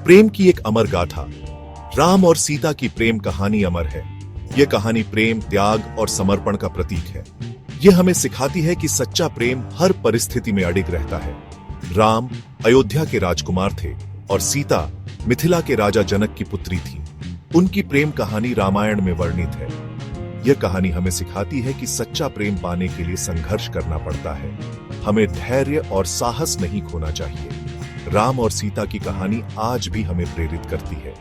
प्रेम की एक अमर गाथा। राम और सीता की प्रेम कहानी अमर है। यह कहानी प्रेम, त्याग और समर्पण का प्रतीक है। यह हमें सिखाती है कि सच्चा प्रेम हर परिस्थिति में अडिग रहता है। राम अयोध्या के राजकुमार थे और सीता मिथिला के राजा जनक की पुत्री थी। उनकी प्रेम कहानी रामायण में वर्णित है। यह कहानी हमें सिखाती है कि सच्चा प्रेम पाने के लिए संघर्ष करना पड़ता है। हमें धैर्य और साहस नहीं खोना चाहिए। राम और सीता की कहानी आज भी हमें प्रेरित करती है।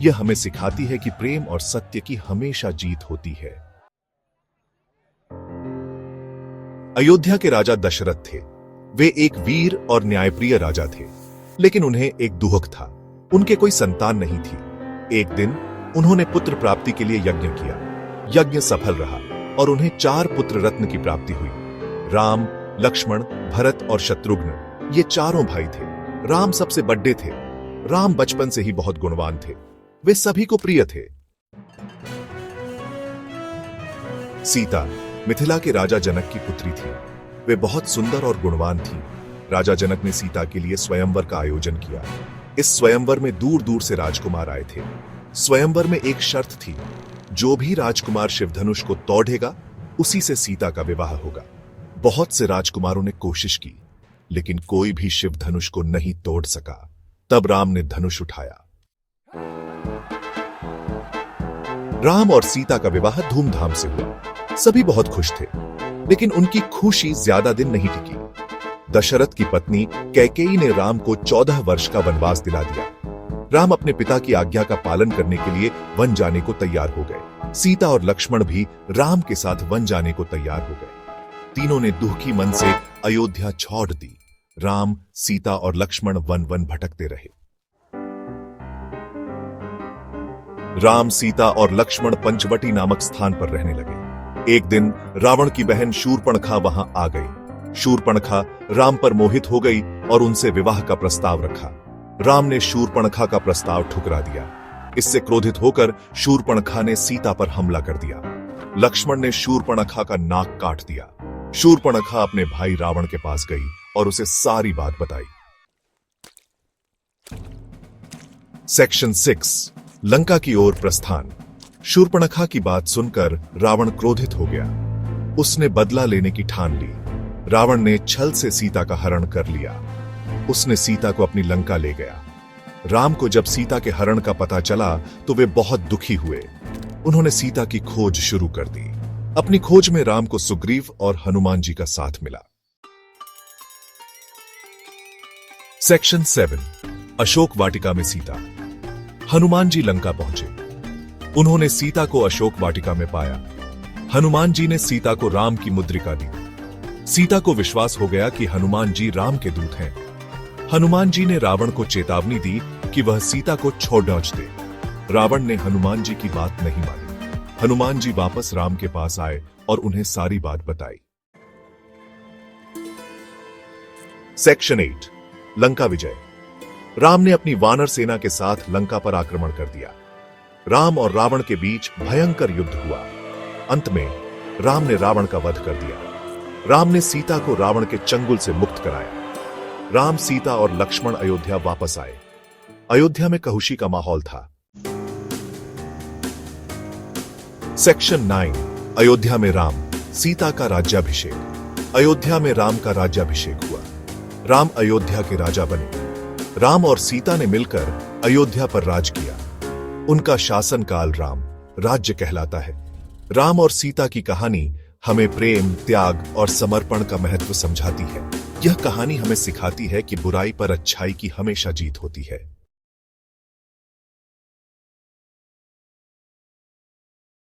यह हमें सिखाती है कि प्रेम और सत्य की हमेशा जीत होती है। अयोध्या के राजा दशरथ थे। वे एक वीर और न्यायप्रिय राजा थे, लेकिन उन्हें एक दुहक था। उनके कोई संतान नहीं थी। एक दिन उन्होंने पुत्र प्राप्ति के लिए यज्ञ किया। यज्ञ सफल रहा और उन्हें 4 पुत्र रत्न की प्राप्ति हुई। राम, लक्ष्मण, भरत और शत्रुघ्न ये चारों भाई थे। राम सबसे बड़े थे। राम बचपन से ही बहुत गुणवान थे। वे सभी को प्रिय थे। सीता मिथिला के राजा जनक की पुत्री थी। वे बहुत सुंदर और गुणवान थी। राजा जनक ने सीता के लिए स्वयंवर का आयोजन किया। इस स्वयंवर में दूर दूर से राजकुमार आए थे। स्वयंवर में एक शर्त थी, जो भी राजकुमार शिवधनुष को तोड़ेगा उसी से सीता का विवाह होगा। बहुत से राजकुमारों ने कोशिश की, लेकिन कोई भी शिवधनुष को नहीं तोड़ सका। तब राम ने धनुष उठाया। राम और सीता का विवाह धूमधाम से हुआ। सभी बहुत खुश थे, लेकिन उनकी खुशी ज्यादा दिन नहीं टिकी। दशरथ की पत्नी कैकेयी ने राम को 14 वर्ष का वनवास दिला दिया। राम अपने पिता की आज्ञा का पालन करने के लिए वन जाने को तैयार हो गए। सीता और लक्ष्मण भी राम के साथ वन जाने को तैयार हो गए। तीनों ने दुखी मन से अयोध्या छोड़ दी। राम, सीता और लक्ष्मण वन वन भटकते रहे। राम, सीता और लक्ष्मण पंचवटी नामक स्थान पर रहने लगे। एक दिन रावण की बहन शूर्पणखा वहां आ गई। शूर्पणखा राम पर मोहित हो गई और उनसे विवाह का प्रस्ताव रखा। राम ने शूर्पणखा का प्रस्ताव ठुकरा दिया। इससे क्रोधित होकर शूर्पणखा ने सीता पर हमला कर दिया। लक्ष्मण ने शूर्पणखा का नाक काट दिया। शूर्पणखा अपने भाई रावण के पास गई और उसे सारी बात बताई। सेक्शन 6 लंका की ओर प्रस्थान। शूर्पणखा की बात सुनकर रावण क्रोधित हो गया। उसने बदला लेने की ठान ली। रावण ने छल से सीता का हरण कर लिया। उसने सीता को अपनी लंका ले गया। राम को जब सीता के हरण का पता चला तो वे बहुत दुखी हुए। उन्होंने सीता की खोज शुरू कर दी। अपनी खोज में राम को सुग्रीव और हनुमान जी का साथ मिला। सेक्शन 7 अशोक वाटिका में सीता। हनुमान जी लंका पहुंचे। उन्होंने सीता को अशोक वाटिका में पाया। हनुमान जी ने सीता को राम की मुद्रिका दी। सीता को विश्वास हो गया कि हनुमान जी राम के दूत हैं। हनुमान जी ने रावण को चेतावनी दी कि वह सीता को छोड़ न दे। रावण ने हनुमान जी की बात नहीं मानी। हनुमान जी वापस राम के पास आए और उन्हें सारी बात बताई। सेक्शन 8 लंका विजय। राम ने अपनी वानर सेना के साथ लंका पर आक्रमण कर दिया। राम और रावण के बीच भयंकर युद्ध हुआ। अंत में राम ने रावण का वध कर दिया। राम ने सीता को रावण के चंगुल से मुक्त कराया। राम, सीता और लक्ष्मण अयोध्या वापस आए। अयोध्या में खुशी का माहौल था। सेक्शन 9 अयोध्या में राम, सीता का राज्याभिषेक। अयोध्या में राम का राज्याभिषेक हुआ। राम अयोध्या के राजा बने। राम और सीता ने मिलकर अयोध्या पर राज किया। उनका शासनकाल राम राज्य कहलाता है। राम और सीता की कहानी हमें प्रेम, त्याग और समर्पण का महत्व समझाती है। यह कहानी हमें सिखाती है कि बुराई पर अच्छाई की हमेशा जीत होती है।